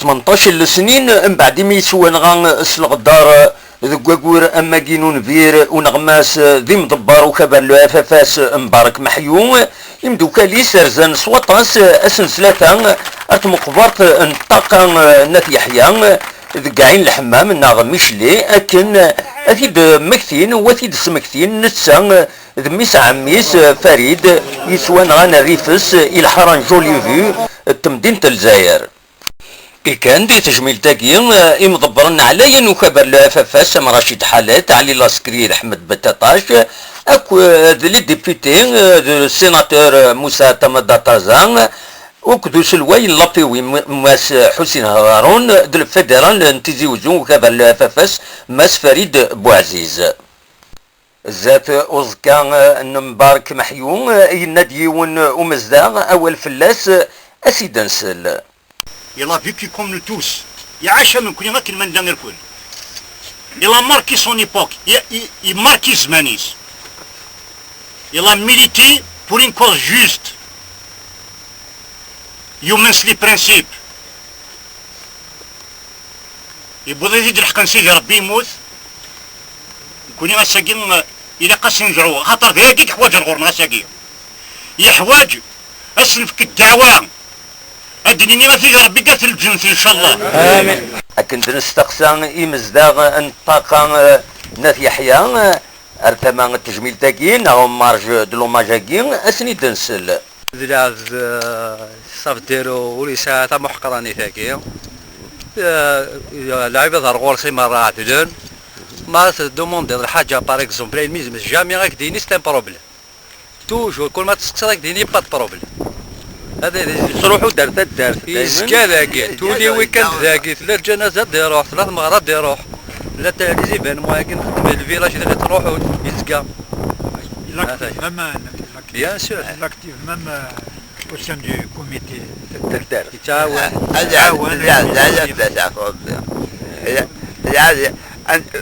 18 سنين من بعد ما يسوى نغان الغدار ذكوكور اما كينون فير ونغماس ذي مدبر وكبر له افافاس مبارك محيوم يمدو كالي سرزان سواطاس اسن سلاتا اتمقبرت انطاقا نات يحيى ذقاعين الحمام ناغ ميشلي اكن اثيد مكثين واثيد سمكثين نتسا ذميس عميس فريد يسوى نغان الريفس الى حران جولي فيو التمدينة الجزائر كان دي تجميل تاكي يمضبرن عليا نكبر لافافاس رشيد حالات علي لاسكري احمد بتاطاش اكو لي ديبيتي السيناتور موسى تمدا طازان وكدو سلوي لابيوي ماس حسين هارون دو الفيدرال نتيزي وزون وكبر لافافاس ماس فريد بوعزيز زات اوزكا مبارك محيون يناديون ومزدان اول فلاس اسيدنسل Il a vécu comme nous tous. Il a acheté من كل من دانر كل. Il a marqué son époque. Il marqué Zmanis. Il a milité pour une cause juste. يمس لي برانسيب. يبغى يزيد الحق نسيدي ربي يموت. كوني غاساكين إلا قاس نرجعو خاطر ذاك يحواج الغور غاساكين. يحواج أسلفك الدعوة. أدنيني ما في ربي قاتل الجنس إن شاء الله. آمين. أكنت نستقصى إمزداغ انطاقا ناث يحيى أرتما التجميل تاكين أو مارج دلوماجاكين أسني دنسل. دلاز صاف ديرو وليسا تا محقراني تاكي. لعيبة دار غورسي مرة عدلون. ما دوموند الحاجة بار اكزومبل الميزم جامي غاك ديني ستان بروبليم. توجور كل ما تسقسي غاك ديني با بروبليم. هذا تروحوا دارت يزكى ذاكي تولي ويكند ذاكي ثلاث جنازات يروح ثلاث مغارات يروح لا تهديزي بان مواكن نخدم الفيلاج اللي تروحوا يزكى بيان سور l'actif même au sein du comité يتعاون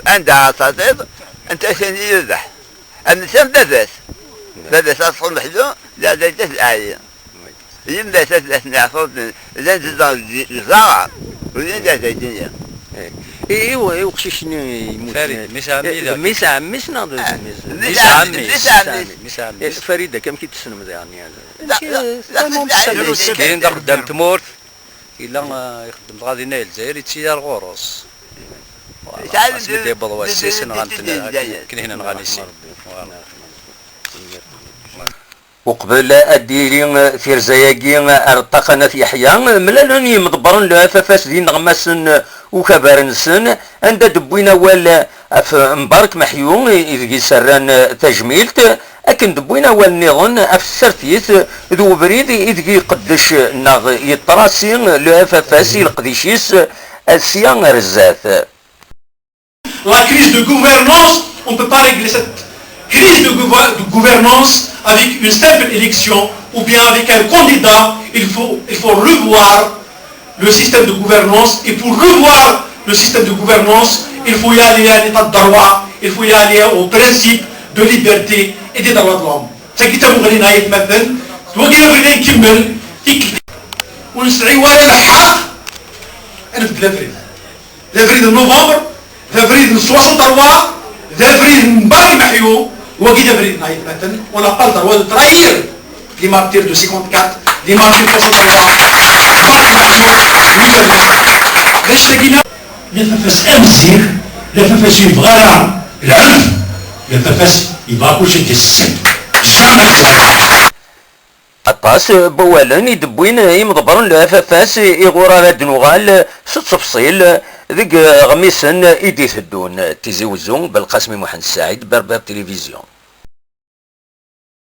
عندها صديق انت عشان يذبح النسان باباس اصلا محزون لا زيت الآية يمدى ثلاث نعفوت لان الزرع ولان ذات الدنيا ايوا وقشيشني يموت ميس عميس ناض ميس عميس فريده كم كي تسلم يعني هذا كاين دار قدام تمورت الا يخدم غادي نايل الجزائر يتسير غوروس اسمي دي بضواسيس كاين هنا نغانيسي وقبل الديرين في رزاياكي ارتقنا في يحيى ملالون يمضبرن لافافاس دين نغماسن وكبارنسن عند دبوينا وال مبارك محيون إذ سران تجميلت أكن دبوينا وال نيغن أفسرتيث ذو بريد إذ يقدش ناغ يطراسين لافافاس القديشيس السيان رزاث. La crise de gouvernance, on ne peut pas régler cette crise de gouvernance avec une simple élection ou bien avec un candidat. Il faut revoir le système de gouvernance, et pour revoir le système de gouvernance, il faut y aller à l'état de droit, il faut y aller au principe de liberté et des droits de l'homme. C'est qui تبغى لنا يتمثل توقينا بغينا نكمل ونسعي ولا الحق أنا في لافريد نوفمبر لافريد 63 لافريد مبارك محيو وقينا بغينا يتمثل ولا قال droit de trahir les martyrs de 54 les martyrs de 63 باش لقينا لافافاس امزيغ لافافاس يبغى العنف لافافاس يبغى كلشي ديال السد جامي الطاس بوالن يدبوين يمضبرن لافافاس يغورا دنوغال ست تفصيل ذيك غميسن يدي تهدون تيزي وزون بالقاسمي محمد السعيد بربر تلفزيون.